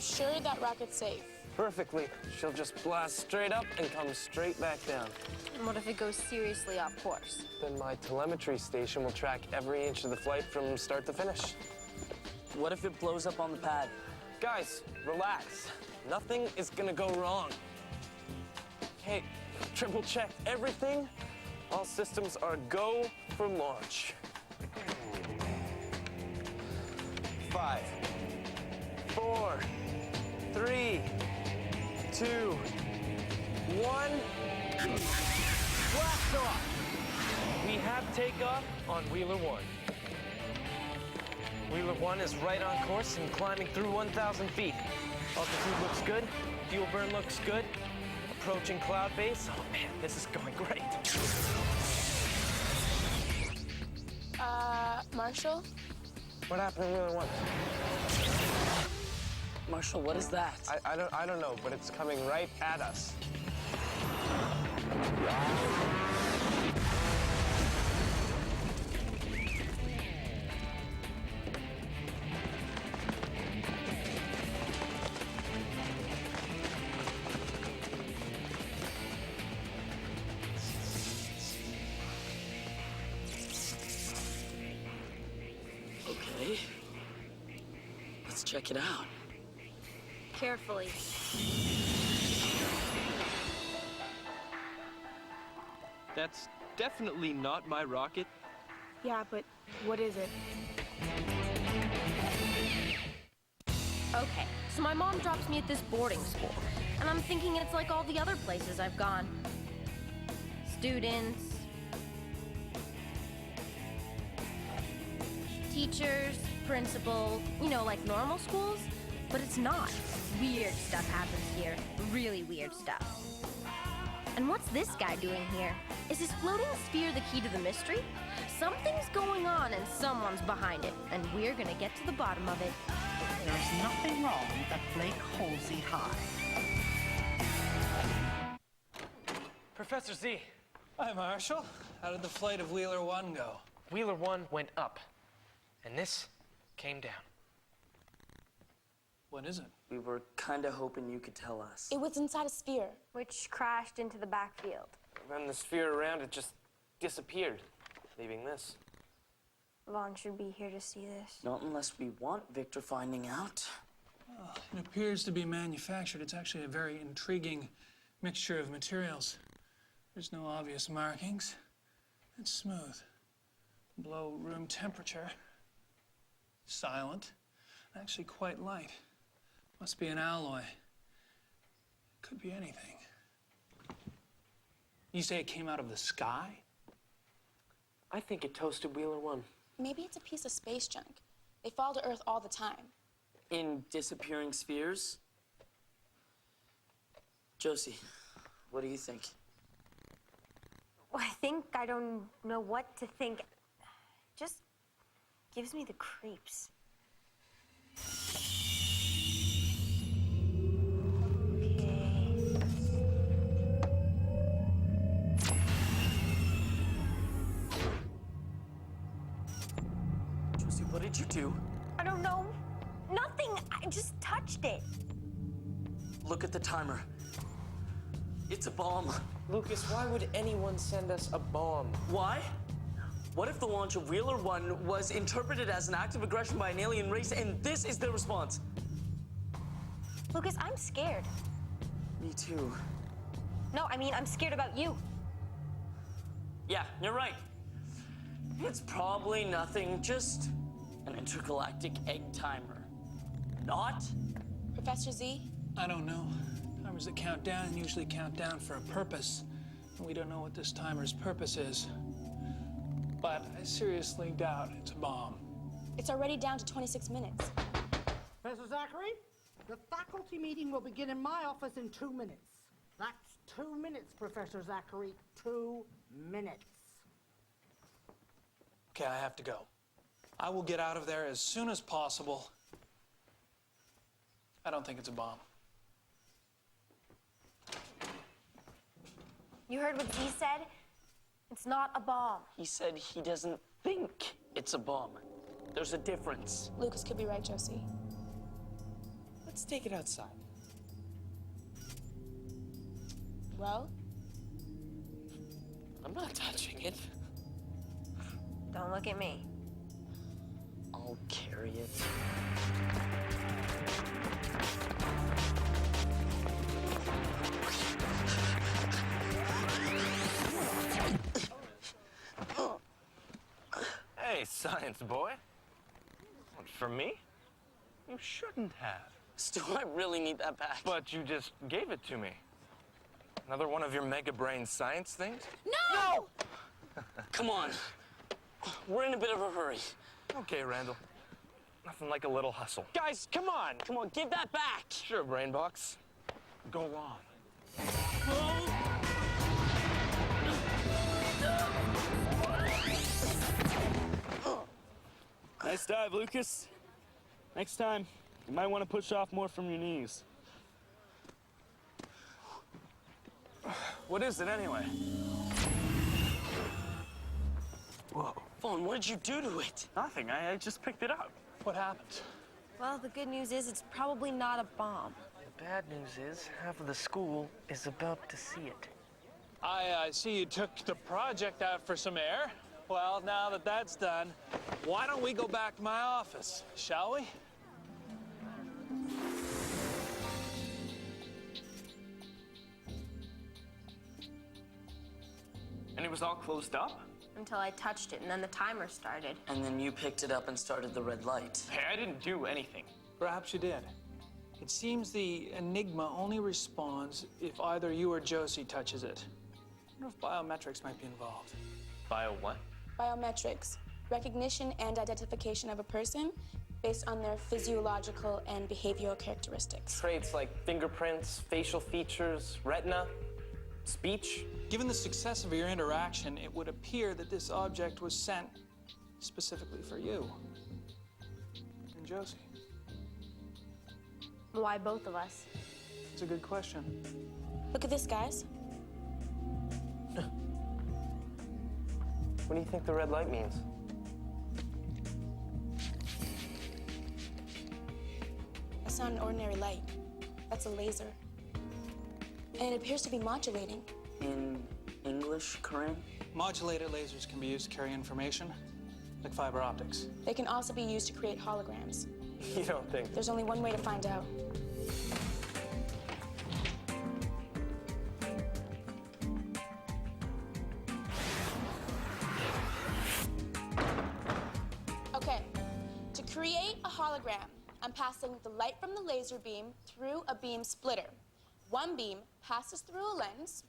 you sure that rocket's safe? Perfectly. She'll just blast straight up and come straight back down. And what if it goes seriously off course? Then my telemetry station will track every inch of the flight from start to finish. What if it blows up on the pad? Guys, relax. Nothing is gonna go wrong. Okay, triple check everything. All systems are go for launch. 5, 4, 3, 2, 1. Blast off! We have takeoff on Wheeler 1. Wheeler 1 is right on course and climbing through 1,000 feet. Altitude looks good. Fuel burn looks good. Approaching cloud base. Oh man, this is going great. Marshall? What happened to Wheeler 1? Marshall, what is that? I don't know, but it's coming right at us. Okay. Let's check it out. Carefully. That's definitely not my rocket. Yeah, but what is it? Okay, so my mom drops me at this boarding school, and I'm thinking it's like all the other places I've gone. Students, teachers, principal, you know, like normal schools, but it's not. Weird stuff happens here, really weird stuff. And what's this guy doing here? Is his floating sphere the key to the mystery? Something's going on and someone's behind it, and we're gonna get to the bottom of it. There's nothing wrong at Blake Holsey High. Professor Z. Hi, Marshall. How did the flight of Wheeler 1 go? Wheeler 1 went up, and this came down. What is it? We were kind of hoping you could tell us. It was inside a sphere. Which crashed into the backfield. Then the sphere around it just disappeared, leaving this. Vaughn should be here to see this. Not unless we want Victor finding out. Well, it appears to be manufactured. It's actually a very intriguing mixture of materials. There's no obvious markings. It's smooth. Below room temperature. Silent. Actually quite light. Must be an alloy. Could be anything. You say it came out of the sky? I think it toasted Wheeler 1. Maybe it's a piece of space junk. They fall to Earth all the time. In disappearing spheres? Josie, what do you think? Well, I think I don't know what to think. Just gives me the creeps. What did you do? I don't know. Nothing. I just touched it. Look at the timer. It's a bomb. Lucas, why would anyone send us a bomb? Why? What if the launch of Wheeler 1 was interpreted as an act of aggression by an alien race, and this is their response? Lucas, I'm scared. Me too. No, I mean, I'm scared about you. Yeah, you're right. It's probably nothing, just an intergalactic egg timer. Not? Professor Z? I don't know. Timers that count down usually count down for a purpose. And we don't know what this timer's purpose is. But I seriously doubt it's a bomb. It's already down to 26 minutes. Professor Zachary, the faculty meeting will begin in my office in 2 minutes. That's 2 minutes, Professor Zachary. 2 minutes. Okay, I have to go. I will get out of there as soon as possible. I don't think it's a bomb. You heard what Z said? It's not a bomb. He said he doesn't think it's a bomb. There's a difference. Lucas could be right, Josie. But Let's take it outside. Well, I'm not touching it. Don't look at me. I'll carry it. Hey, science boy. For me? You shouldn't have. Stu, I really need that back. But you just gave it to me. Another one of your mega brain science things? no! Come on. We're in a bit of a hurry. Okay, Randall. Nothing like a little hustle. Guys, come on! Come on, give that back. Sure, Brainbox. Go on. Nice dive, Lucas. Next time, you might want to push off more from your knees. What is it anyway? Whoa. Vaughn, what did you do to it? Nothing, I just picked it up. What happened? Well, the good news is it's probably not a bomb. The bad news is half of the school is about to see it. I see you took the project out for some air. Well, now that that's done, why don't we go back to my office, shall we? And it was all closed up? Until I touched it, and then the timer started. And then you picked it up and started the red light. Hey, I didn't do anything. Perhaps you did. It seems the Enigma only responds if either you or Josie touches it. I wonder if biometrics might be involved. Bio what? Biometrics, recognition and identification of a person based on their physiological and behavioral characteristics. Traits like fingerprints, facial features, retina, speech. Given the success of your interaction, it would appear that this object was sent specifically for you and Josie. Why both of us? It's a good question. Look at this, guys. What do you think the red light means? That's not an ordinary light. That's a laser. And it appears to be modulating. In English, Corinne? Modulated lasers can be used to carry information, like fiber optics. They can also be used to create holograms. You don't think? There's only one way to find out. Okay, to create a hologram, I'm passing the light from the laser beam through a beam splitter. One beam passes through a lens,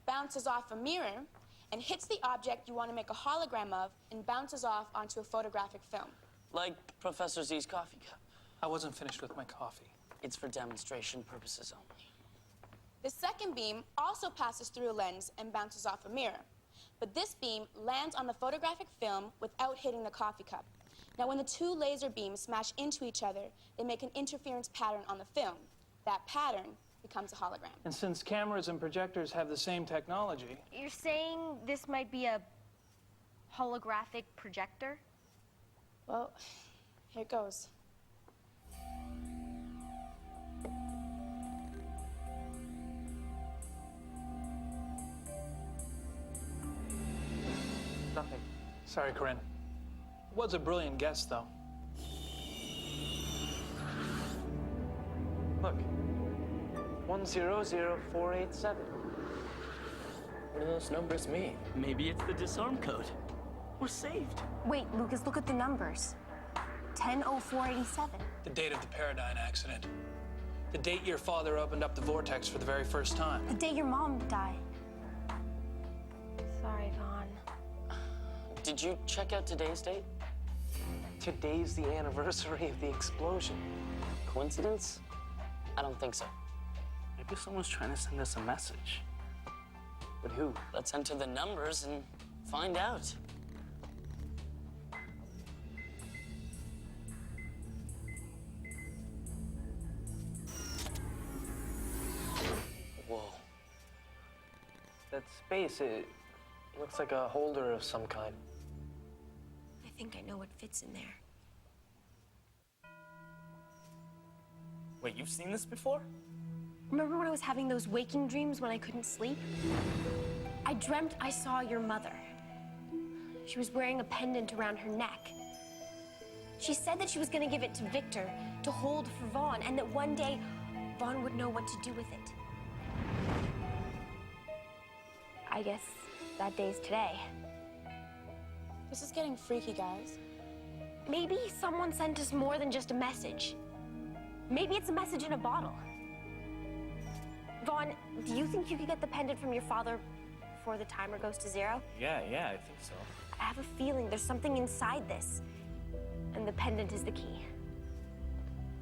bounces off a mirror, and hits the object you want to make a hologram of and bounces off onto a photographic film. Like Professor Z's coffee cup. I wasn't finished with my coffee. It's for demonstration purposes only. The second beam also passes through a lens and bounces off a mirror. But this beam lands on the photographic film without hitting the coffee cup. Now, when the two laser beams smash into each other, they make an interference pattern on the film. That pattern becomes a hologram. And since cameras and projectors have the same technology, You're saying this might be a holographic projector? Well, here it goes. Nothing. sorry, Corinne. It was a brilliant guess, though. Look. 100487. What do those numbers mean? Maybe it's the disarm code. We're saved. Wait, Lucas, look at the numbers. 10:04:87. The date of the Paradigm accident. The date your father opened up the vortex for the very first time. The day your mom died. Sorry, Vaughn. Did you check out today's date? Today's the anniversary of the explosion. Coincidence? I don't think so. Maybe someone's trying to send us a message. But who? Let's enter the numbers and find out. Whoa. That space, it looks like a holder of some kind. I think I know what fits in there. Wait, you've seen this before? Remember when I was having those waking dreams when I couldn't sleep? I dreamt I saw your mother. She was wearing a pendant around her neck. She said that she was gonna give it to Victor to hold for Vaughn, and that one day Vaughn would know what to do with it. I guess that day's today. This is getting freaky, guys. Maybe someone sent us more than just a message. Maybe it's a message in a bottle. Vaughn, do you think you could get the pendant from your father before the timer goes to 0? Yeah, I think so. I have a feeling there's something inside this, and the pendant is the key.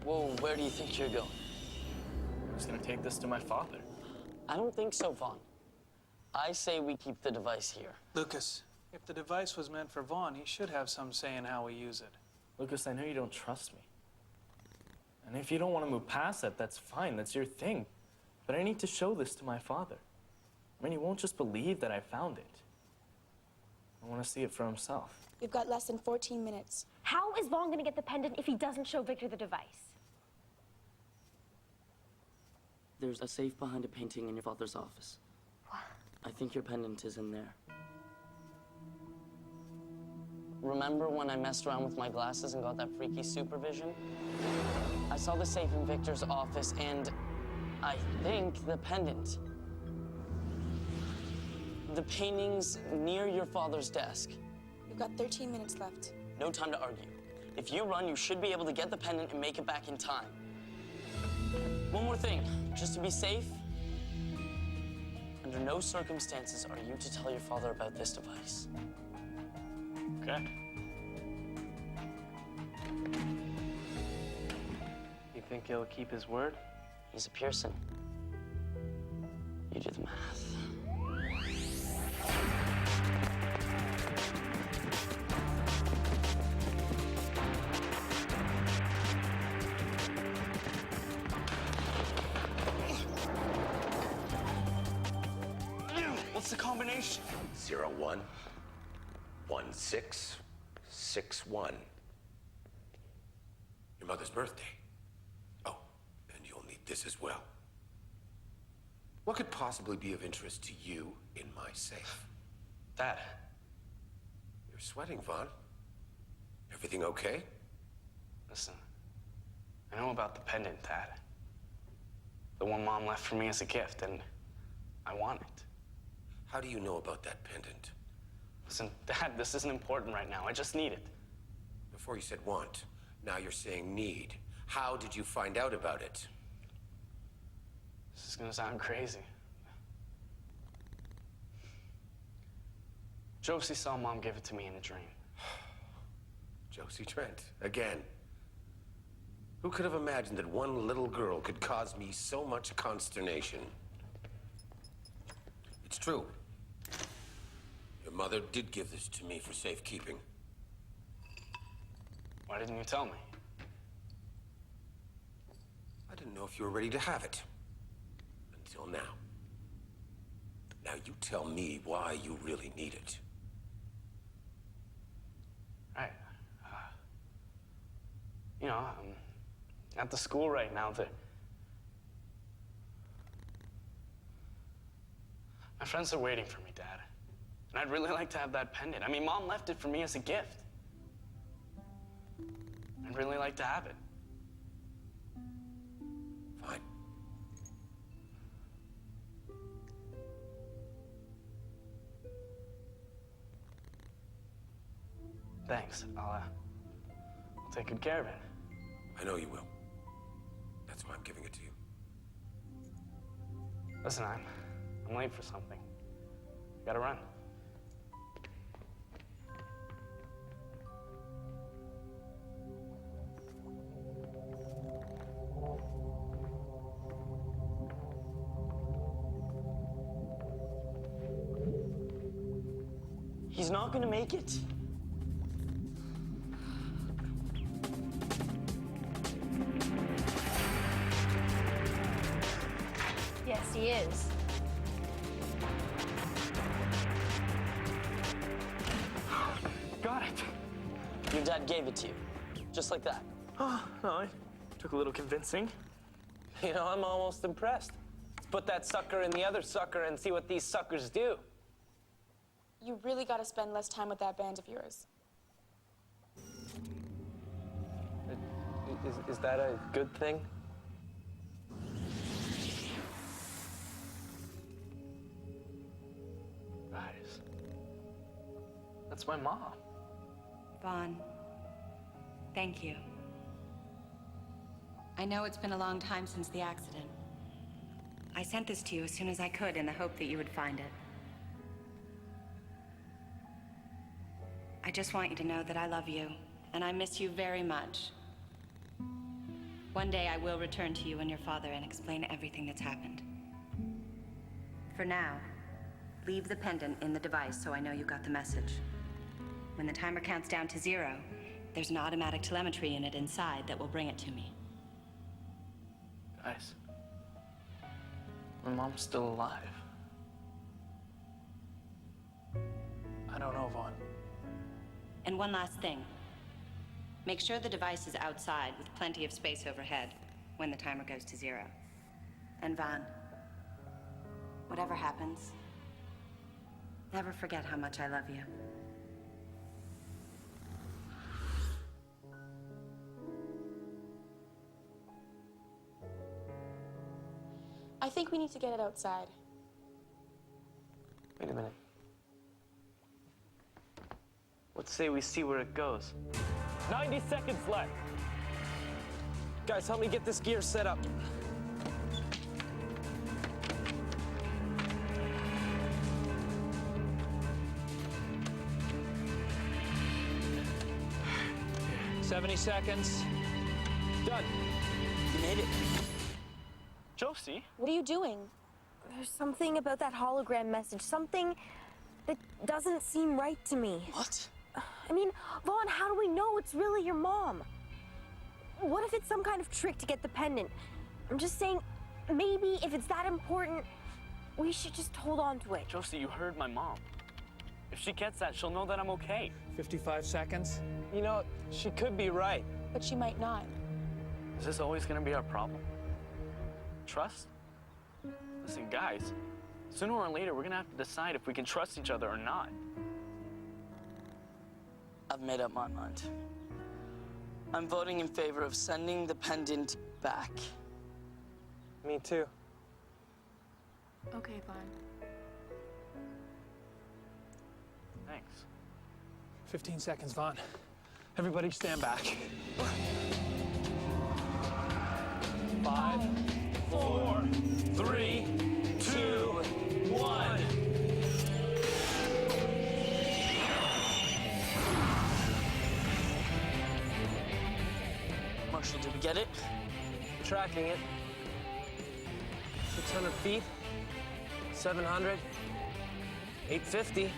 Whoa, where do you think you're going? I'm just gonna take this to my father. I don't think so, Vaughn. I say we keep the device here. Lucas, if the device was meant for Vaughn, he should have some say in how we use it. Lucas, I know you don't trust me. And if you don't want to move past that, that's fine. That's your thing. But I need to show this to my father. I mean, he won't just believe that I found it. I want to see it for himself. We've got less than 14 minutes. How is Vaughn gonna get the pendant if he doesn't show Victor the device? There's a safe behind a painting in your father's office. What? I think your pendant is in there. Remember when I messed around with my glasses and got that freaky supervision? I saw the safe in Victor's office and I think the pendant. The painting's near your father's desk. We've got 13 minutes left. No time to argue. If you run, you should be able to get the pendant and make it back in time. One more thing, just to be safe. Under no circumstances are you to tell your father about this device. Okay. You think he'll keep his word? He's a Pearson. You do the math. What's the combination? 01 16 61. Your mother's birthday. Oh, and you'll need this as well. What could possibly be of interest to you in my safe? Dad. You're sweating, Vaughn. Everything okay? Listen, I know about the pendant, Dad. The one Mom left for me as a gift, and I want it. How do you know about that pendant? Listen, Dad, this isn't important right now. I just need it. Before you said want, now you're saying need. How did you find out about it? This is gonna sound crazy. Josie saw Mom give it to me in a dream. Josie Trent, again. Who could have imagined that one little girl could cause me so much consternation? It's true. Your mother did give this to me for safekeeping. Why didn't you tell me? I didn't know if you were ready to have it. Until now. Now you tell me why you really need it. Right. You know, I'm at the school right now. My friends are waiting for me, Dad. And I'd really like to have that pendant. I mean, Mom left it for me as a gift. I'd really like to have it. Fine. Thanks. I'll take good care of it. I know you will. That's why I'm giving it to you. Listen, I'm late for something. Gotta run. He's not gonna make it. Yes, he is. Got it. Your dad gave it to you. Just like that. Oh, no, it took a little convincing. You know, I'm almost impressed. Let's put that sucker in the other sucker and see what these suckers do. You really gotta spend less time with that band of yours. Is that a good thing? Guys, that's my mom. Vaughn, thank you. I know it's been a long time since the accident. I sent this to you as soon as I could in the hope that you would find it. I just want you to know that I love you, and I miss you very much. One day I will return to you and your father and explain everything that's happened. For now, leave the pendant in the device so I know you got the message. When the timer counts down to 0, there's an automatic telemetry unit inside that will bring it to me. Guys, my mom's still alive. I don't know, Vaughn. And one last thing. Make sure the device is outside with plenty of space overhead when the timer goes to 0. And Vaughn, whatever happens, never forget how much I love you. I think we need to get it outside. Wait a minute. Let's say we see where it goes. 90 seconds left. Guys, help me get this gear set up. $70 seconds. Done. You made it. Josie? What are you doing? There's something about that hologram message, something that doesn't seem right to me. What? I mean, Vaughn, how do we know it's really your mom? What if it's some kind of trick to get the pendant? I'm just saying, maybe if it's that important, we should just hold on to it. Josie, you heard my mom. If she gets that, she'll know that I'm okay. 55 seconds. You know, she could be right. But she might not. Is this always gonna be our problem? Trust? Listen, guys, sooner or later, we're gonna have to decide if we can trust each other or not. I've made up my mind. I'm voting in favor of sending the pendant back. Me too. Okay, Vaughn. Thanks. 15 seconds, Vaughn. Everybody stand back. 5, 4, 3, 2, 1. Marshall, did we get it? Tracking it. 600 feet. 700. 850.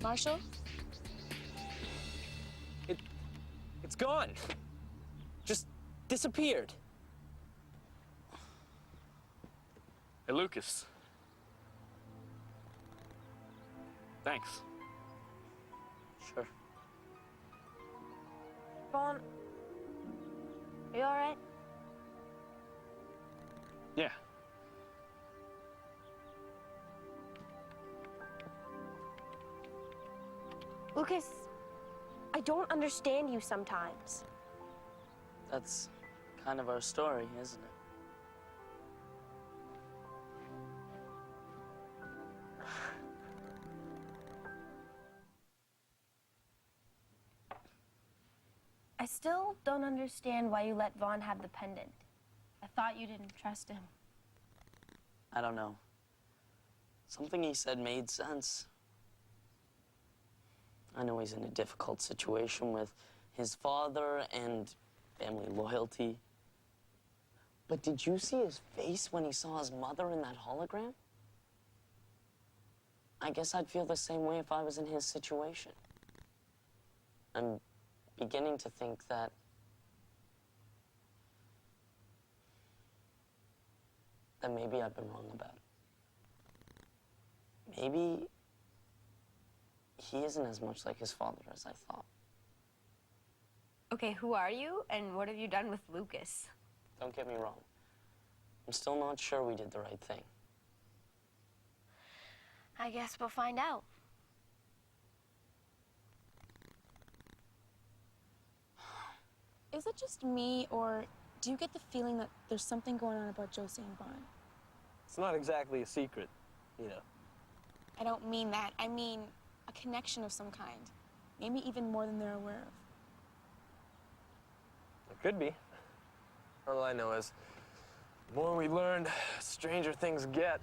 Marshall? It's gone. Just disappeared. Hey, Lucas. Thanks. Sure. Vaughn, are you all right? Yeah. Lucas, I don't understand you sometimes. That's kind of our story, isn't it? I still don't understand why you let Vaughn have the pendant. I thought you didn't trust him. I don't know. Something he said made sense. I know he's in a difficult situation with his father and family loyalty. But did you see his face when he saw his mother in that hologram? I guess I'd feel the same way if I was in his situation. I'm beginning to think that maybe I've been wrong about it. Maybe he isn't as much like his father as I thought. Okay, who are you, and what have you done with Lucas? Don't get me wrong. I'm still not sure we did the right thing. I guess we'll find out. Is it just me, or do you get the feeling that there's something going on about Josie and Vaughn? It's not exactly a secret, you know. I don't mean that. I mean a connection of some kind. Maybe even more than they're aware of. It could be. All I know is, the more we learn, stranger things get.